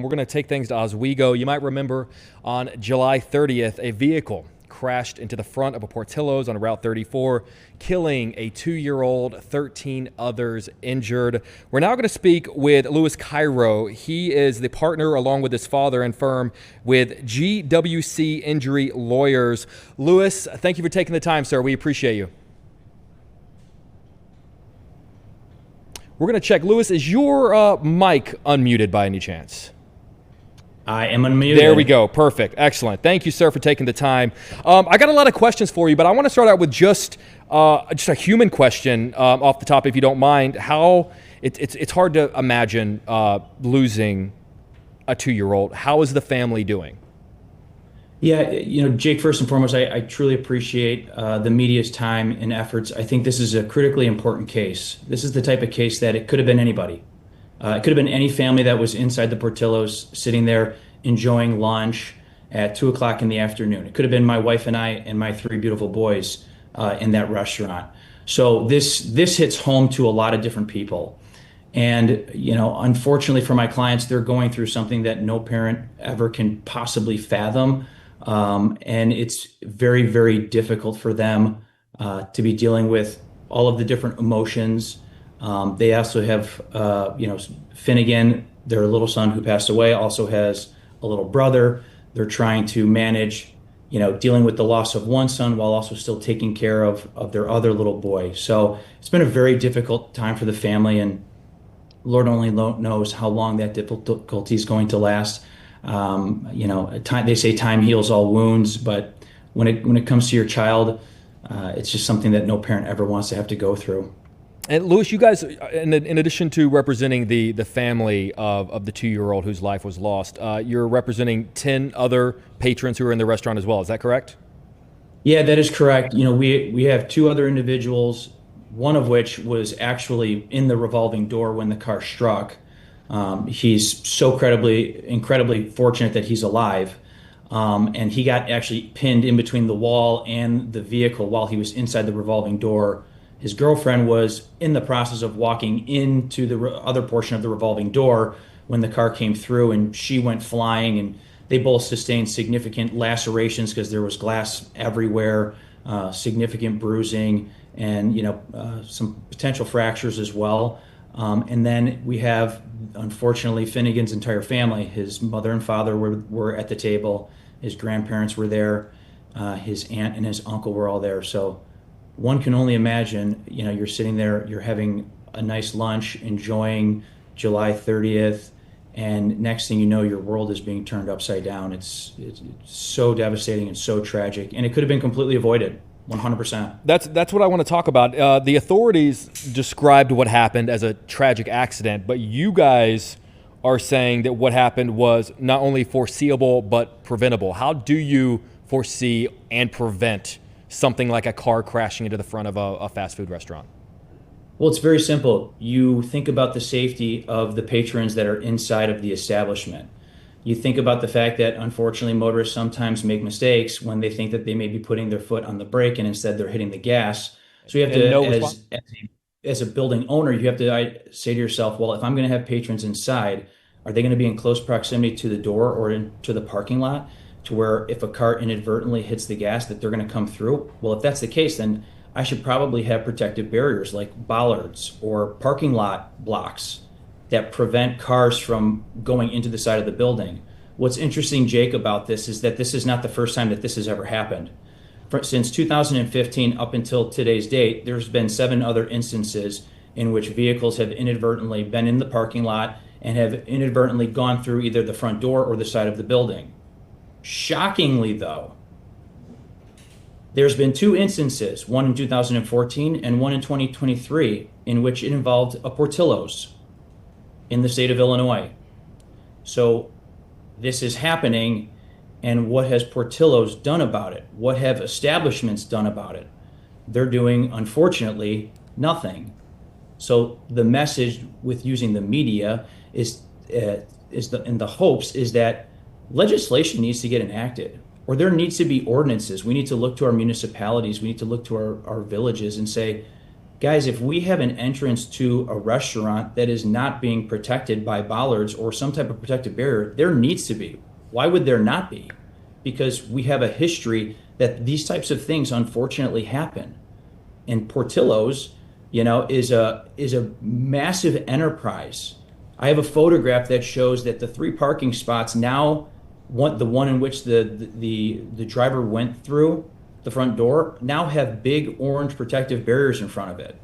We're going to take things to Oswego. You might remember on July 30th, a vehicle crashed into the front of a Portillo's on Route 34, killing a 2-year-old, 13 others injured. We're now going to speak with Louis Cairo. He is the partner, along with his father and firm, with GWC Injury Lawyers. Louis, thank you for taking the time, sir. We appreciate you. We're going to check. Louis, is your mic unmuted by any chance? I am unmuted. There we go. Perfect. Excellent. Thank you, sir, for taking the time. I got a lot of questions for you, but I want to start out with just a human question off the top, if you don't mind. How it's hard to imagine losing a 2-year-old. How is the family doing? Yeah, Jake, first and foremost, I truly appreciate the media's time and efforts. I think this is a critically important case. This is the type of case that it could have been anybody. It could have been any family that was inside the Portillo's sitting there enjoying lunch at 2 o'clock in the afternoon. It could have been my wife and I and my 3 beautiful boys in that restaurant. So this hits home to a lot of different people. And, unfortunately for my clients, they're going through something that no parent ever can possibly fathom. And it's very, very difficult for them to be dealing with all of the different emotions. They also have, Finnegan, their little son who passed away, also has a little brother. They're trying to manage, dealing with the loss of one son while also still taking care of their other little boy. So it's been a very difficult time for the family, and Lord only knows how long that difficulty is going to last. They say time heals all wounds, but when it comes to your child, it's just something that no parent ever wants to have to go through. And Louis, you guys, in addition to representing the family of the 2-year-old whose life was lost, you're representing 10 other patrons who are in the restaurant as well. Is that correct? Yeah, that is correct. We have 2 other individuals, one of which was actually in the revolving door when the car struck. He's so incredibly fortunate that he's alive. And he got actually pinned in between the wall and the vehicle while he was inside the revolving door. His girlfriend was in the process of walking into the other portion of the revolving door when the car came through, and she went flying, and they both sustained significant lacerations because there was glass everywhere, significant bruising, and some potential fractures as well. And then we have, unfortunately, Finnegan's entire family. His mother and father were at the table. His grandparents were there. His aunt and his uncle were all there. So one can only imagine, you're sitting there, you're having a nice lunch, enjoying July 30th, and next thing you know, your world is being turned upside down. It's so devastating and so tragic, and it could have been completely avoided. 100%. That's what I want to talk about. The authorities described what happened as a tragic accident, but you guys are saying that what happened was not only foreseeable but preventable. How do you foresee and prevent something like a car crashing into the front of a fast food restaurant? Well, it's very simple. You think about the safety of the patrons that are inside of the establishment. You think about the fact that, unfortunately, motorists sometimes make mistakes when they think that they may be putting their foot on the brake and instead they're hitting the gas. So you have to, as a building owner, you have to say to yourself, well, if I'm going to have patrons inside, are they going to be in close proximity to the door or into the parking lot, to where if a car inadvertently hits the gas that they're going to come through? Well, if that's the case, then I should probably have protective barriers like bollards or parking lot blocks that prevent cars from going into the side of the building. What's interesting, Jake, about this is that this is not the first time that this has ever happened. Since 2015 up until today's date, there's been 7 other instances in which vehicles have inadvertently been in the parking lot and have inadvertently gone through either the front door or the side of the building. Shockingly, though, there's been 2 instances, one in 2014 and one in 2023, in which it involved a Portillo's in the state of Illinois. So this is happening, and what has Portillo's done about it? What have establishments done about it? They're doing, unfortunately, nothing. So the message with using the media is in the hopes is that legislation needs to get enacted, or there needs to be ordinances. We need to look to our municipalities. We need to look to our villages and say, Guys, if we have an entrance to a restaurant that is not being protected by bollards or some type of protective barrier, there needs to be. Why would there not be? Because we have a history that these types of things unfortunately happen. And Portillo's, is a massive enterprise. I have a photograph that shows that the 3 parking spots now, the one in which the driver went through the front door, now have big orange protective barriers in front of it.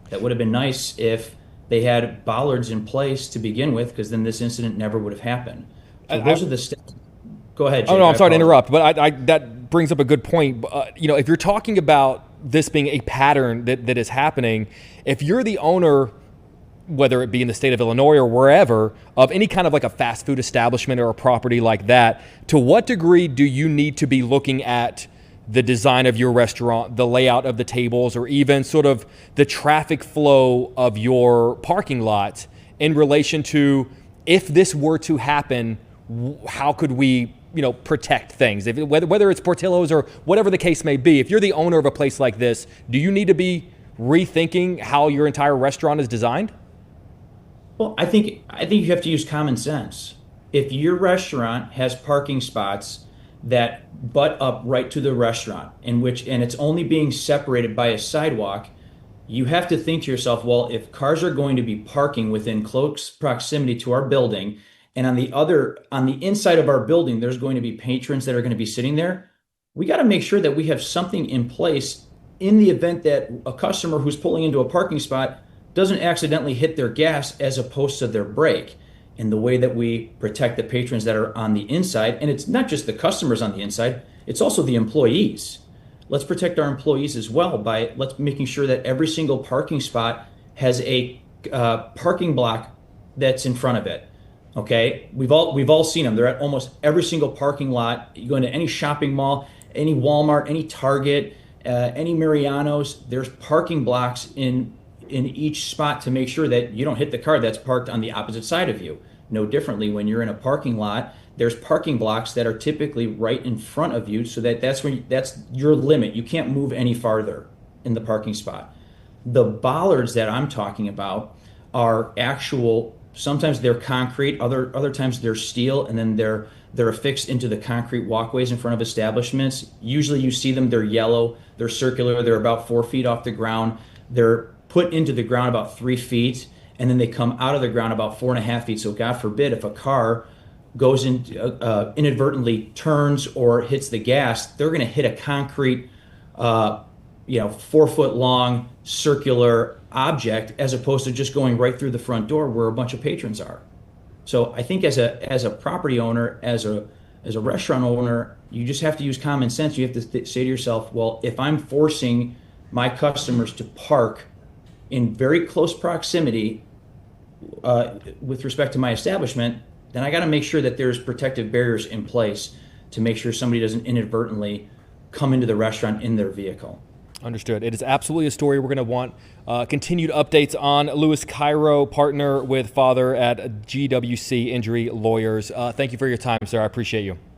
That would have been nice if they had bollards in place to begin with, because then this incident never would have happened. So those are the steps. Go ahead, Jake. Oh no, I'm sorry to interrupt, but that brings up a good point. If you're talking about this being a pattern that is happening, if you're the owner, whether it be in the state of Illinois or wherever, of any kind of like a fast food establishment or a property like that, to what degree do you need to be looking at the design of your restaurant, the layout of the tables, or even sort of the traffic flow of your parking lot in relation to, if this were to happen, how could we protect things? Whether it's Portillo's or whatever the case may be, if you're the owner of a place like this, do you need to be rethinking how your entire restaurant is designed? Well, I think you have to use common sense. If your restaurant has parking spots that butt up right to the restaurant, and it's only being separated by a sidewalk, you have to think to yourself, well, if cars are going to be parking within close proximity to our building, and on the inside of our building, there's going to be patrons that are going to be sitting there, we got to make sure that we have something in place in the event that a customer who's pulling into a parking spot doesn't accidentally hit their gas as opposed to their brake. And the way that we protect the patrons that are on the inside, and it's not just the customers on the inside, it's also the employees. Let's protect our employees as well by making sure that every single parking spot has a parking block that's in front of it. Okay, we've all seen them. They're at almost every single parking lot. You go into any shopping mall, any Walmart, any Target, any Mariano's. There's parking blocks in each spot to make sure that you don't hit the car that's parked on the opposite side of you. No differently, when you're in a parking lot, there's parking blocks that are typically right in front of you, so that's your limit. You can't move any farther in the parking spot. The bollards that I'm talking about are actual. Sometimes they're concrete, other times they're steel, and then they're affixed into the concrete walkways in front of establishments. Usually you see them, they're yellow, they're circular, they're about 4 feet off the ground. They're put into the ground about 3 feet, and then they come out of the ground about 4.5 feet. So God forbid if a car goes inadvertently turns or hits the gas, they're going to hit a concrete, 4 foot long circular object, as opposed to just going right through the front door where a bunch of patrons are. So I think as a property owner, as a restaurant owner, you just have to use common sense. You have to say to yourself, well, if I'm forcing my customers to park in very close proximity with respect to my establishment, then I got to make sure that there's protective barriers in place to make sure somebody doesn't inadvertently come into the restaurant in their vehicle. Understood. It is absolutely a story we're going to want continued updates on. Louis Cairo, partner with father at GWC Injury Lawyers. Thank you for your time, sir. I appreciate you.